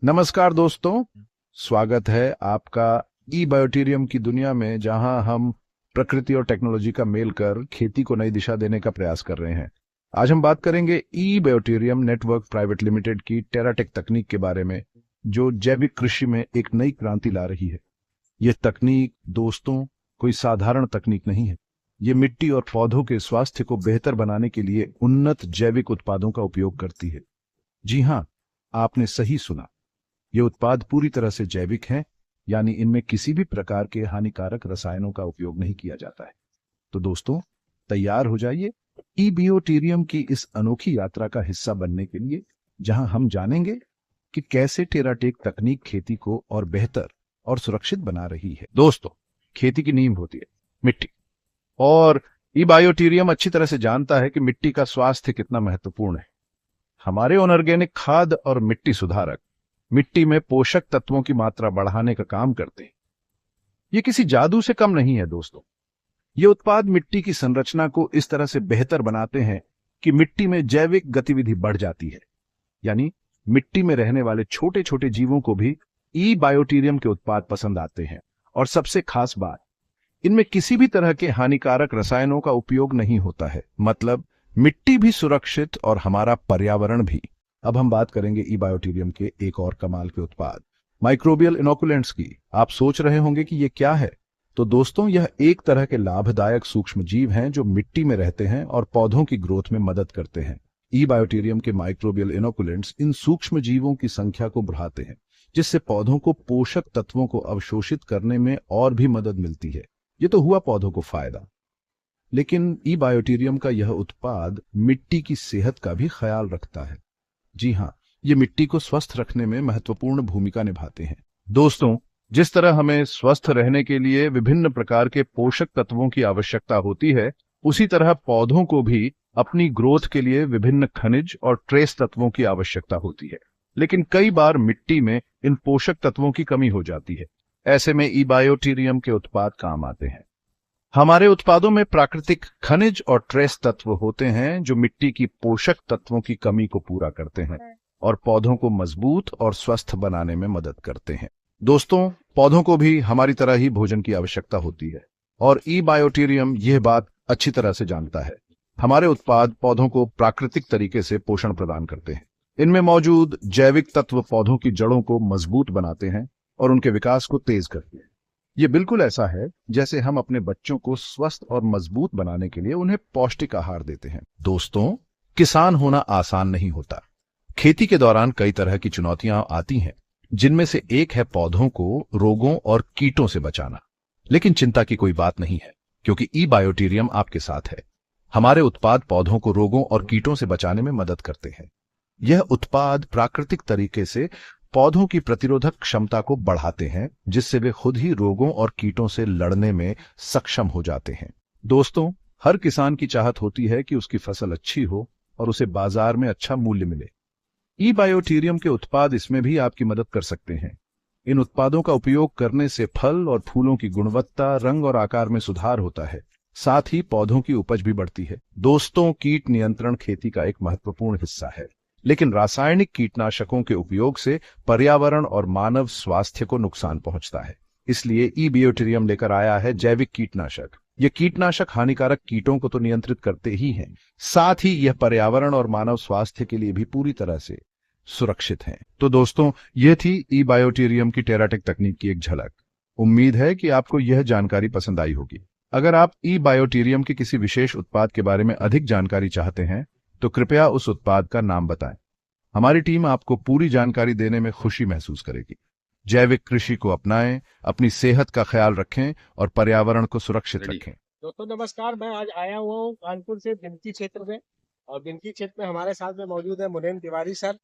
नमस्कार दोस्तों, स्वागत है आपका ई बायोटेरियम की दुनिया में, जहां हम प्रकृति और टेक्नोलॉजी का मेल कर खेती को नई दिशा देने का प्रयास कर रहे हैं। आज हम बात करेंगे ई बायोटेरियम नेटवर्क प्राइवेट लिमिटेड की टेराटेक तकनीक के बारे में, जो जैविक कृषि में एक नई क्रांति ला रही है। यह तकनीक दोस्तों कोई साधारण तकनीक नहीं है। ये मिट्टी और पौधों के स्वास्थ्य को बेहतर बनाने के लिए उन्नत जैविक उत्पादों का उपयोग करती है। जी हां, आपने सही सुना। ये उत्पाद पूरी तरह से जैविक हैं, यानी इनमें किसी भी प्रकार के हानिकारक रसायनों का उपयोग नहीं किया जाता है। तो दोस्तों, तैयार हो जाइए ई बायोटेरियम की इस अनोखी यात्रा का हिस्सा बनने के लिए, जहां हम जानेंगे कि कैसे टेराटेक तकनीक खेती को और बेहतर और सुरक्षित बना रही है। दोस्तों, खेती की नींव होती है मिट्टी, और ई बायोटेरियम अच्छी तरह से जानता है कि मिट्टी का स्वास्थ्य कितना महत्वपूर्ण है। हमारे ऑर्गेनिक खाद और मिट्टी सुधारक मिट्टी में पोषक तत्वों की मात्रा बढ़ाने का काम करते हैं। ये किसी जादू से कम नहीं है दोस्तों। ये उत्पाद मिट्टी की संरचना को इस तरह से बेहतर बनाते हैं कि मिट्टी में जैविक गतिविधि बढ़ जाती है, यानी मिट्टी में रहने वाले छोटे छोटे जीवों को भी ई बायोटेरियम के उत्पाद पसंद आते हैं। और सबसे खास बात, इनमें किसी भी तरह के हानिकारक रसायनों का उपयोग नहीं होता है। मतलब मिट्टी भी सुरक्षित और हमारा पर्यावरण भी। अब हम बात करेंगे ई बायोटेरियम के एक और कमाल के उत्पाद, माइक्रोबियल इनोकुलेंट्स की। आप सोच रहे होंगे कि ये क्या है। तो दोस्तों, यह एक तरह के लाभदायक सूक्ष्म जीव हैं जो मिट्टी में रहते हैं और पौधों की ग्रोथ में मदद करते हैं। ई बायोटेरियम के माइक्रोबियल इनोकुलेंट्स इन सूक्ष्म जीवों की संख्या को बढ़ाते हैं, जिससे पौधों को पोषक तत्वों को अवशोषित करने में और भी मदद मिलती है। ये तो हुआ पौधों को फायदा, लेकिन ई बायोटेरियम का यह उत्पाद मिट्टी की सेहत का भी ख्याल रखता है। जी हां, ये मिट्टी को स्वस्थ रखने में महत्वपूर्ण भूमिका निभाते हैं। दोस्तों, जिस तरह हमें स्वस्थ रहने के लिए विभिन्न प्रकार के पोषक तत्वों की आवश्यकता होती है, उसी तरह पौधों को भी अपनी ग्रोथ के लिए विभिन्न खनिज और ट्रेस तत्वों की आवश्यकता होती है। लेकिन कई बार मिट्टी में इन पोषक तत्वों की कमी हो जाती है। ऐसे में ई बायोटेरियम के उत्पाद काम आते हैं। हमारे उत्पादों में प्राकृतिक खनिज और ट्रेस तत्व होते हैं जो मिट्टी की पोषक तत्वों की कमी को पूरा करते हैं और पौधों को मजबूत और स्वस्थ बनाने में मदद करते हैं। दोस्तों, पौधों को भी हमारी तरह ही भोजन की आवश्यकता होती है, और ई बायोटेरियम यह बात अच्छी तरह से जानता है। हमारे उत्पाद पौधों को प्राकृतिक तरीके से पोषण प्रदान करते हैं। इनमें मौजूद जैविक तत्व पौधों की जड़ों को मजबूत बनाते हैं और उनके विकास को तेज करते हैं। ये बिल्कुल ऐसा है जैसे हम अपने बच्चों को स्वस्थ और मजबूत बनाने के लिए उन्हें पौष्टिक आहार देते हैं। दोस्तों, किसान होना आसान नहीं होता। खेती के दौरान कई तरह की चुनौतियां आती हैं, जिनमें से एक है पौधों को रोगों और कीटों से बचाना। लेकिन चिंता की कोई बात नहीं है, क्योंकि ई बायोटेरियम आपके साथ है। हमारे उत्पाद पौधों को रोगों और कीटों से बचाने में मदद करते हैं। यह उत्पाद प्राकृतिक तरीके से पौधों की प्रतिरोधक क्षमता को बढ़ाते हैं, जिससे वे खुद ही रोगों और कीटों से लड़ने में सक्षम हो जाते हैं। दोस्तों, हर किसान की चाहत होती है कि उसकी फसल अच्छी हो और उसे बाजार में अच्छा मूल्य मिले। ई बायोटेरियम के उत्पाद इसमें भी आपकी मदद कर सकते हैं। इन उत्पादों का उपयोग करने से फल और फूलों की गुणवत्ता, रंग और आकार में सुधार होता है। साथ ही पौधों की उपज भी बढ़ती है। दोस्तों, कीट नियंत्रण खेती का एक महत्वपूर्ण हिस्सा है, लेकिन रासायनिक कीटनाशकों के उपयोग से पर्यावरण और मानव स्वास्थ्य को नुकसान पहुंचता है। इसलिए ई बायोटेरियम लेकर आया है जैविक कीटनाशक। ये कीटनाशक हानिकारक कीटों को तो नियंत्रित करते ही हैं, साथ ही यह पर्यावरण और मानव स्वास्थ्य के लिए भी पूरी तरह से सुरक्षित हैं। तो दोस्तों, यह थी ई बायोटेरियम की टेराटेक तकनीक की एक झलक। उम्मीद है कि आपको यह जानकारी पसंद आई होगी। अगर आप ई बायोटेरियम के किसी विशेष उत्पाद के बारे में अधिक जानकारी चाहते हैं, तो कृपया उस उत्पाद का नाम बताएं। हमारी टीम आपको पूरी जानकारी देने में खुशी महसूस करेगी। जैविक कृषि को अपनाएं, अपनी सेहत का ख्याल रखें और पर्यावरण को सुरक्षित रखें। दोस्तों नमस्कार, मैं आज आया हुआ हूँ कानपुर से बिनकी क्षेत्र में। और बिनकी क्षेत्र में हमारे साथ में मौजूद है मुनीम तिवारी सर,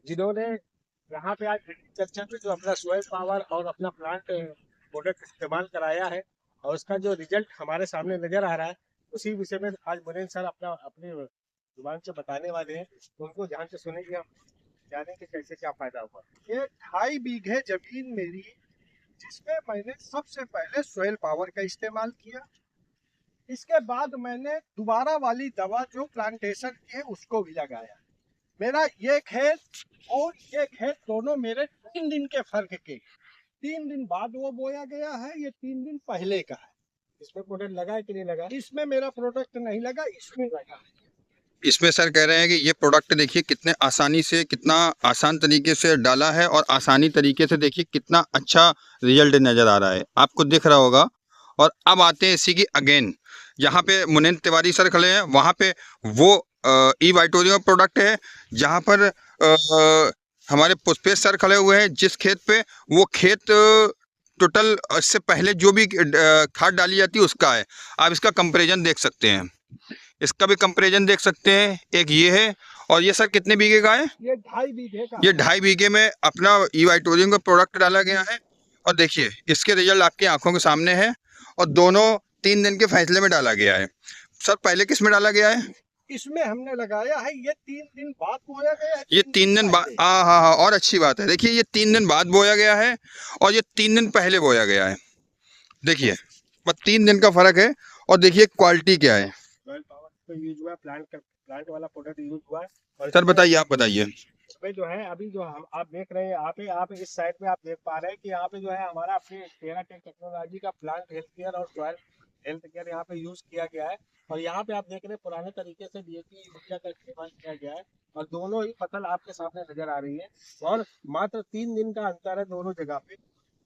जिन्होंने यहाँ पे आज एग्रीकल्चर में जो अपना सोयल पावर और अपना प्लांट प्रोडक्ट इस्तेमाल कराया है, और उसका जो रिजल्ट हमारे सामने नजर आ रहा है, उसी विषय में आज मुनीम सर अपनी जुबान से बताने वाले हैं। तो उनको ध्यान से सुनेंगे, हम जानेंगे कैसे क्या फायदा हुआ। ये 2.5 बीघे जमीन मेरी, जिसमें मैंने सबसे पहले सोयल पावर का इस्तेमाल किया। इसके बाद मैंने दोबारा वाली दवा जो प्लांटेशन की है उसको भी लगाया। मेरा ये खेत और ये खेत दोनों मेरे 3 दिन के फर्क के, 3 दिन बाद वो बोया गया है, ये 3 दिन पहले का है। इसमें प्रोडक्ट लगा है कि नहीं लगा? इसमें मेरा प्रोडक्ट नहीं लगा, इसमें लगा है। इसमें सर कह रहे हैं कि ये प्रोडक्ट देखिए कितने आसानी से, कितना आसान तरीके से डाला है और आसानी तरीके से देखिए कितना अच्छा रिजल्ट नज़र आ रहा है, आपको दिख रहा होगा। और अब आते हैं इसी की अगेन, यहाँ पे मुनीन तिवारी सर खड़े हैं, वहाँ पे वो ई वाइटोरियम प्रोडक्ट है, जहाँ पर हमारे पुष्पेश सर खड़े हुए हैं, जिस खेत पे वो खेत टोटल इससे पहले जो भी खाद डाली जाती है उसका है। आप इसका कंपैरिजन देख सकते हैं, इसका भी कंपैरिजन देख सकते हैं। एक ये है, और ये सर कितने बीघे का है? ये 2.5 बीघे का। ये 2.5 बीघे में अपना ई वाइटोरियम का प्रोडक्ट डाला गया है, और देखिए इसके रिजल्ट आपकी आंखों के सामने है, और दोनों 3 दिन के फैसले में डाला गया है। सर पहले किस में डाला गया है? इसमें हमने लगाया है, ये 3 दिन बाद बोया गया है। ये 3 दिन बाद, हाँ, और अच्छी बात है, देखिए ये 3 दिन बाद बोया गया है और ये 3 दिन पहले बोया गया है। देखिए बस 3 दिन का फर्क है, और देखिए क्वालिटी क्या है। सॉइल पावर यूज हुआ है, प्लांट वाला प्रोडक्ट यूज हुआ है। और सर बताइए, आप बताइए। इसमें जो है अभी जो हम आप देख रहे हैं यहाँ पे, आप इस साइड पे आप देख पा रहे हैं कि यहाँ पे जो है हमारा अपने टेराटेक टेक्नोलॉजी का प्लांट हेल्थ केयर और सॉइल हेल्थ केयर यहाँ पे यूज किया गया है। और यहाँ पे आप देख रहे हैं पुराने तरीके से डीएपी यूरिया का इस्तेमाल किया गया है, और दोनों ही फसल आपके सामने नजर आ रही है। और मात्र 3 दिन का अंतर है दोनों जगह पे।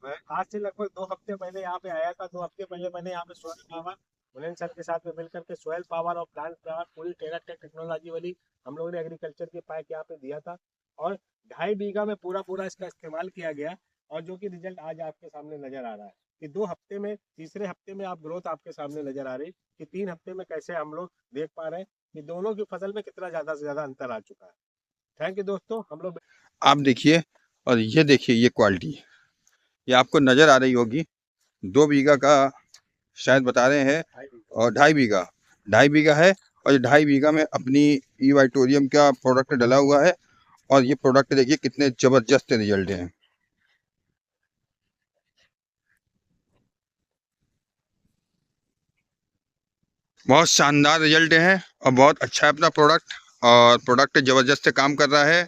मैं आज से लगभग 2 हफ्ते पहले यहाँ पे आया था। 2 हफ्ते पहले मैंने यहाँ पे सॉइल पावर मुनीन सर के साथ में मिलकर के सॉइल पावर और प्लांट पावर पूरी टेराटेक टेक्नोलॉजी वाली हम लोगों ने एग्रीकल्चर की पाइप यहाँ पे दिया था, और 2.5 बीघा में पूरा इसका इस्तेमाल किया गया, और जो कि रिजल्ट आज आपके सामने नजर आ रहा है कि 2 हफ्ते में, तीसरे हफ्ते में आप ग्रोथ आपके सामने नजर आ रही कि 3 हफ्ते में कैसे हम लोग देख पा रहे हैं कि दोनों की फसल में कितना ज्यादा से ज्यादा अंतर आ चुका है। थैंक यू दोस्तों। हम लोग आप देखिए, और ये देखिए ये क्वालिटी, ये आपको नज़र आ रही होगी। 2 बीघा का शायद बता रहे हैं, और 2.5 बीघा है, और ये 2.5 बीघा में अपनी ई वाइटोरियम का प्रोडक्ट डला हुआ है, और ये प्रोडक्ट देखिए कितने ज़बरदस्त रिजल्ट हैं। बहुत शानदार रिजल्ट है, और बहुत अच्छा है अपना प्रोडक्ट, और प्रोडक्ट ज़बरदस्त काम कर रहा है।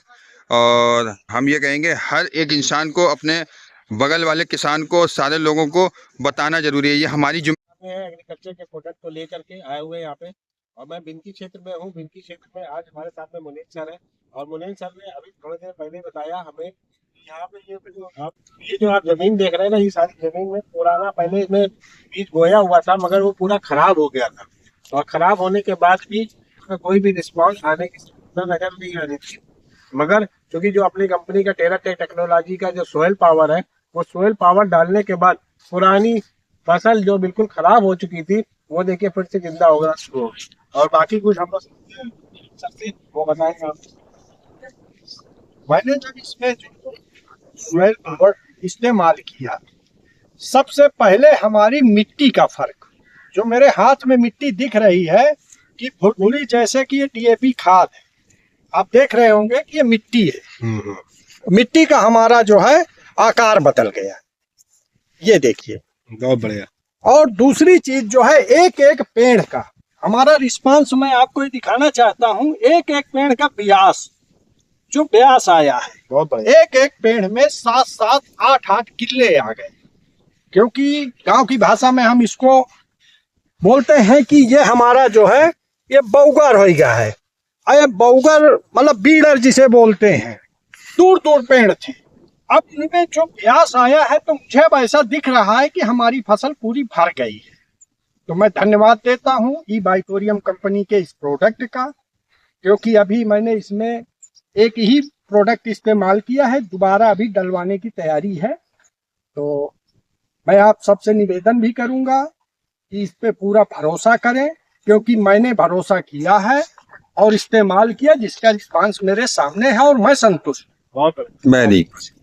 और हम ये कहेंगे हर एक इंसान को, अपने बगल वाले किसान को, सारे लोगों को बताना जरूरी है। ये हमारी एग्रीकल्चर के प्रोडक्ट को लेकर के आए हुए हैं यहाँ पे, और मैं बिनकी क्षेत्र में हूँ। बिनकी क्षेत्र में आज हमारे साथ में मुनीन सर है, और मुनीन सर ने अभी थोड़ी देर पहले बताया हमें यहाँ पे ये जो आप जमीन देख रहे हैं ना, ये सारी जमीन में पुराना पहले इसमें बीज बोया हुआ था, मगर वो पूरा खराब हो गया था, और खराब होने के बाद भी उसमें कोई भी रिस्पॉन्स आने की नजर नहीं आ रही थी। मगर क्योंकि जो अपनी कंपनी का टेराटेक टेक्नोलॉजी का जो सॉइल पावर है, वो सॉइल पावर डालने के बाद पुरानी फसल जो बिल्कुल खराब हो चुकी थी, वो देखिए फिर से जिंदा होगा शुरू हो गई। और बाकी कुछ हम लोग वो बताएंगे आप। मैंने जब इसमें जो सॉइल पावर इस्तेमाल किया, सबसे पहले हमारी मिट्टी का फर्क, जो मेरे हाथ में मिट्टी दिख रही है कि भुरभुरी जैसे कि ये डीएपी खाद है, आप देख रहे होंगे कि ये मिट्टी है। मिट्टी का हमारा जो है आकार बदल गया, ये देखिए, बहुत बढ़िया। और दूसरी चीज जो है, एक एक पेड़ का हमारा रिस्पांस मैं आपको ये दिखाना चाहता हूँ। एक एक पेड़ का व्यास, जो व्यास आया है, बहुत बढ़िया। एक एक पेड़ में 7-7, 8-8 किले आ गए। क्योंकि गांव की भाषा में हम इसको बोलते हैं कि ये हमारा जो है ये बौगर हो गया है। अरे बौगर मतलब बीड़र जिसे बोलते हैं, दूर दूर पेड़ थे, अब इनमें जो व्यास आया है तो मुझे अब ऐसा दिख रहा है कि हमारी फसल पूरी भर गई है। तो मैं धन्यवाद देता हूँ ई वाइटोरियम कंपनी के इस प्रोडक्ट का, क्योंकि अभी मैंने इसमें एक ही प्रोडक्ट इस्तेमाल किया है, दोबारा अभी डलवाने की तैयारी है। तो मैं आप सबसे निवेदन भी करूंगा कि इस पे पूरा भरोसा करें, क्योंकि मैंने भरोसा किया है और इस्तेमाल किया, जिसका रिस्पांस मेरे सामने है और मैं संतुष्ट। बहुत वेरी गुड।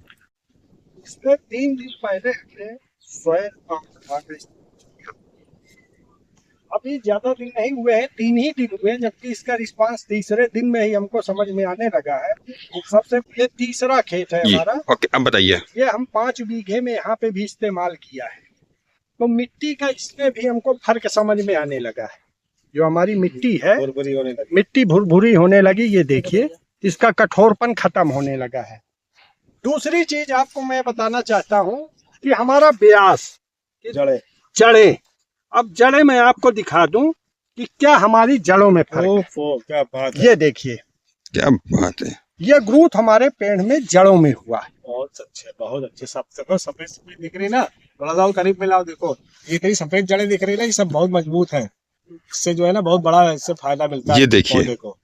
इसमें 3 दिन पहले हमने सॉइल पावर, अभी ज्यादा दिन नहीं हुए हैं, 3 ही दिन हुए, जबकि इसका रिस्पांस तीसरे दिन में ही हमको समझ में आने लगा है। सबसे ये तीसरा खेत है हमारा। ओके, अब बताइए। ये हम 5 बीघे में यहाँ पे भी इस्तेमाल किया है, तो मिट्टी का इसमें भी हमको फर्क समझ में आने लगा है। जो हमारी मिट्टी है, मिट्टी भुरभुरी होने लगी, ये देखिए इसका कठोरपन खत्म होने लगा है। दूसरी चीज आपको मैं बताना चाहता हूँ कि हमारा ब्यास जड़े जड़े, अब जड़े मैं आपको दिखा दूं कि क्या हमारी जड़ों में फर्क है। क्या बात है, ये देखिए, क्या बात है। ये ग्रोथ हमारे पेड़ में जड़ों में हुआ है। बहुत अच्छे, बहुत अच्छे। सब देखो सफेद सफेद दिख रही ना, थोड़ा सा और करीब में लाओ, देखो ये इतनी सफेद जड़ें दिख रही ना, ये सब बहुत मजबूत है। इससे जो है ना बहुत बड़ा इससे फायदा मिलता है ये देखिए। पौधे को।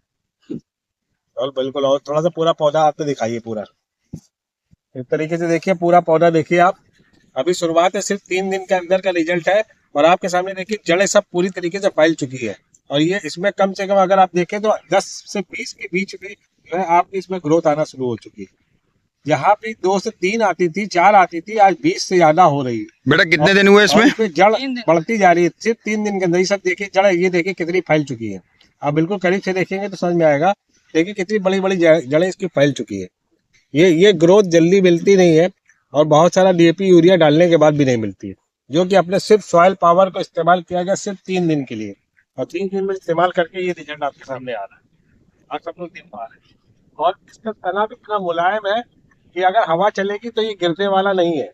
और बिल्कुल, और थोड़ा सा पूरा पौधा आपको दिखाइए पूरा इस तरीके से, देखिए पूरा पौधा देखिए आप। अभी शुरुआत है, सिर्फ 3 दिन के अंदर का रिजल्ट है। और आपके सामने देखिए जड़ें सब पूरी तरीके से फैल चुकी है। और ये इसमें कम से कम अगर आप देखें तो 10 से 20 के बीच में जो है आपकी इसमें ग्रोथ आना शुरू हो चुकी है। यहाँ पे 2 से 3 आती थी, 4 आती थी, आज 20 से ज्यादा हो रही है। बेटा कितने दिन हुए इसमें? इसमें जड़ बढ़ती जा रही है सिर्फ 3 दिन के अंदर। ये सब देखिए जड़, ये देखिए कितनी फैल चुकी है। आप बिल्कुल करीब से देखेंगे तो समझ में आएगा। देखिए कितनी बड़ी बड़ी जड़ें इसकी फैल चुकी है। ये ग्रोथ जल्दी मिलती नहीं है, और बहुत सारा डीएपी यूरिया डालने के बाद भी नहीं मिलती है। जो कि अपने सिर्फ सॉइल पावर को इस्तेमाल किया गया सिर्फ 3 दिन के लिए, और 3 दिन में इस्तेमाल करके ये रिजल्ट आपके सामने आ रहा है। आप सब लोग देख पा रहे हैं। और इसका तना भी इतना मुलायम है कि अगर हवा चलेगी तो ये गिरने वाला नहीं है।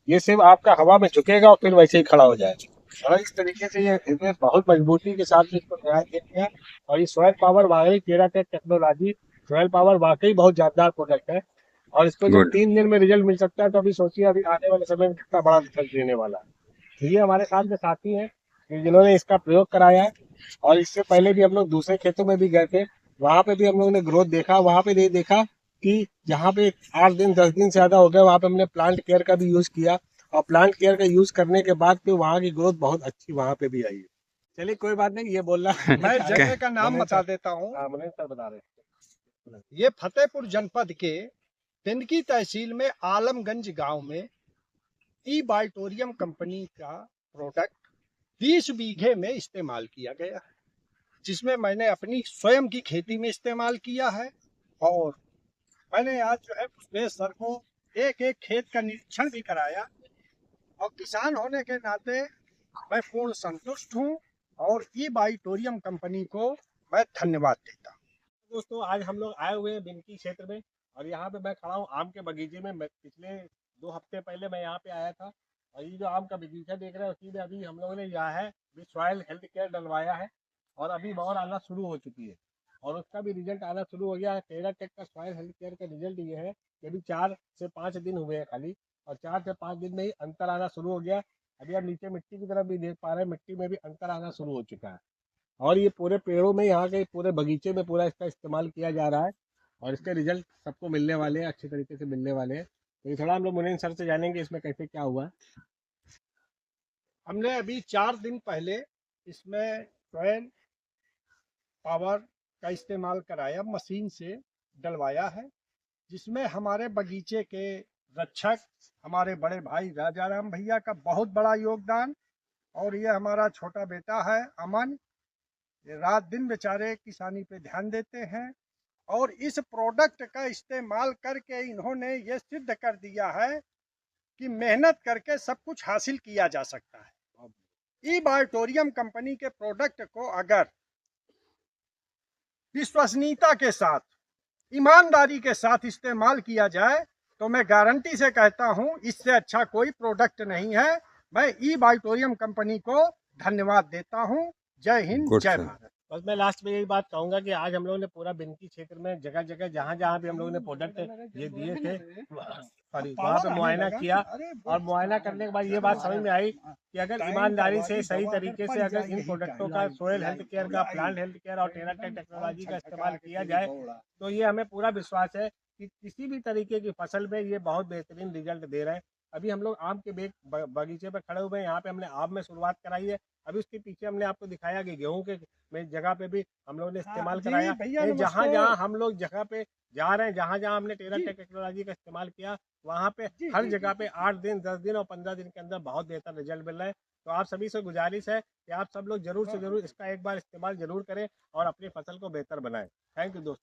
ये सिर्फ आपका हवा में झुकेगा और फिर वैसे ही खड़ा हो जाएगा। और इस तरीके से ये इसमें बहुत मजबूती के साथ इसको तैयार किया गया। और ये सॉइल पावर वाकई टेराटेक टेक्नोलॉजी, सॉइल पावर वाकई बहुत शानदार प्रोडक्ट है। और इसको जब गुड। 3 दिन में रिजल्ट मिल सकता है, तो अभी सोचिए अभी आने वाले समय में कितना बड़ा रिजल्ट देने वाला है। तो ये हमारे साथ में साथी हैं कि जिन्होंने इसका प्रयोग कराया है। और इससे पहले भी हम लोग दूसरे खेतों में भी गए थे, वहां पे भी हम लोगों ने ग्रोथ देखा। वहां पे ये देखा कि जहाँ पे 8 दिन 10 दिन से ज्यादा हो गए, वहां पे हमने प्लांट केयर का भी यूज किया। और प्लांट केयर का यूज करने के बाद फिर वहाँ की ग्रोथ बहुत अच्छी वहां पे भी आई है। चलिए कोई बात नहीं, ये बोलना मैं जगह का नाम बता देता हूँ। मुनीम सर बता रहे हैं। ये फतेहपुर जनपद के पिंडकी तहसील में आलमगंज गांव में ई बायोटोरियम कंपनी का प्रोडक्ट 20 बीघे में इस्तेमाल किया गया है, जिसमें मैंने अपनी स्वयं की खेती में इस्तेमाल किया है। और मैंने आज जो है सुरेश सर को एक एक खेत का निरीक्षण भी कराया। और किसान होने के नाते मैं पूर्ण संतुष्ट हूँ, और ई बायोटोरियम कंपनी को मैं धन्यवाद देता हूँ। दोस्तों, आज हम लोग आए हुए हैं बिनकी क्षेत्र में, और यहाँ पे मैं खड़ा हूँ आम के बगीचे में। पिछले 2 हफ्ते पहले मैं यहाँ पे आया था, और ये जो आम का बगीचा देख रहे हैं उसी में अभी हम लोगों ने यहाँ है सॉइल हेल्थ केयर डलवाया है। और अभी मोहर आना शुरू हो चुकी है, और उसका भी रिजल्ट आना शुरू हो गया है। टेराटेक का सॉइल हेल्थ केयर का रिजल्ट ये है कि अभी 4 से 5 दिन हुए हैं खाली, और 4 से 5 दिन में ही अंतर आना शुरू हो गया। अभी आप नीचे मिट्टी की तरफ भी देख पा रहे हैं, मिट्टी में भी अंतर आना शुरू हो चुका है। और ये पूरे पेड़ों में, यहाँ के पूरे बगीचे में पूरा इसका इस्तेमाल किया जा रहा है। और इसके रिजल्ट सबको मिलने वाले हैं, अच्छे तरीके से मिलने वाले हैं। तो ये थोड़ा हम लोग मुनीम सर से जानेंगे इसमें कैसे क्या हुआ। हमने अभी 4 दिन पहले इसमें सॉइल पावर का इस्तेमाल कराया, मशीन से डलवाया है, जिसमें हमारे बगीचे के रक्षक हमारे बड़े भाई राजाराम भैया का बहुत बड़ा योगदान। और ये हमारा छोटा बेटा है अमन, ये रात दिन बेचारे किसानी पे ध्यान देते हैं। और इस प्रोडक्ट का इस्तेमाल करके इन्होंने ये सिद्ध कर दिया है कि मेहनत करके सब कुछ हासिल किया जा सकता है। ई बायोटोरियम कंपनी के प्रोडक्ट को अगर विश्वसनीयता के साथ, ईमानदारी के साथ इस्तेमाल किया जाए, तो मैं गारंटी से कहता हूं इससे अच्छा कोई प्रोडक्ट नहीं है। मैं ई बायोटोरियम कंपनी को धन्यवाद देता हूं। जय हिंद, जय भारत। बस मैं लास्ट में यही बात कहूंगा कि आज हम लोगों ने पूरा बिनकी क्षेत्र में जगह जगह जहाँ जहाँ भी हम लोगों ने प्रोडक्ट ये दिए थे, सॉरी, वहाँ पे मुआयना किया। और मुआयना करने के बाद ये बात समझ में आई कि अगर ईमानदारी से, सही तरीके से अगर इन प्रोडक्टों का सोयल हेल्थ केयर का, प्लांट हेल्थ केयर और टेराटेक टेक्नोलॉजी का इस्तेमाल किया जाए, तो ये हमें पूरा विश्वास है कि किसी भी तरीके की फसल में ये बहुत बेहतरीन रिजल्ट दे रहे हैं। अभी हम लोग आम के बगीचे पर खड़े हुए हैं, यहाँ पे हमने आम में शुरुआत कराई है। अभी उसके पीछे हमने आपको दिखाया कि गेहूं के में जगह पे भी हम लोगों ने इस्तेमाल कराया। जहाँ जहाँ हम लोग जगह पे जा रहे हैं, जहाँ जहाँ हमने टेराटेक टेक्नोलॉजी का इस्तेमाल किया, वहाँ पे हर जगह पे 8 दिन 10 दिन और 15 दिन के अंदर बहुत बेहतर रिजल्ट मिल रहा है। तो आप सभी से गुजारिश है कि आप सब लोग जरूर से जरूर इसका एक बार इस्तेमाल जरूर करें और अपनी फसल को बेहतर बनाएं। थैंक यू दोस्तों।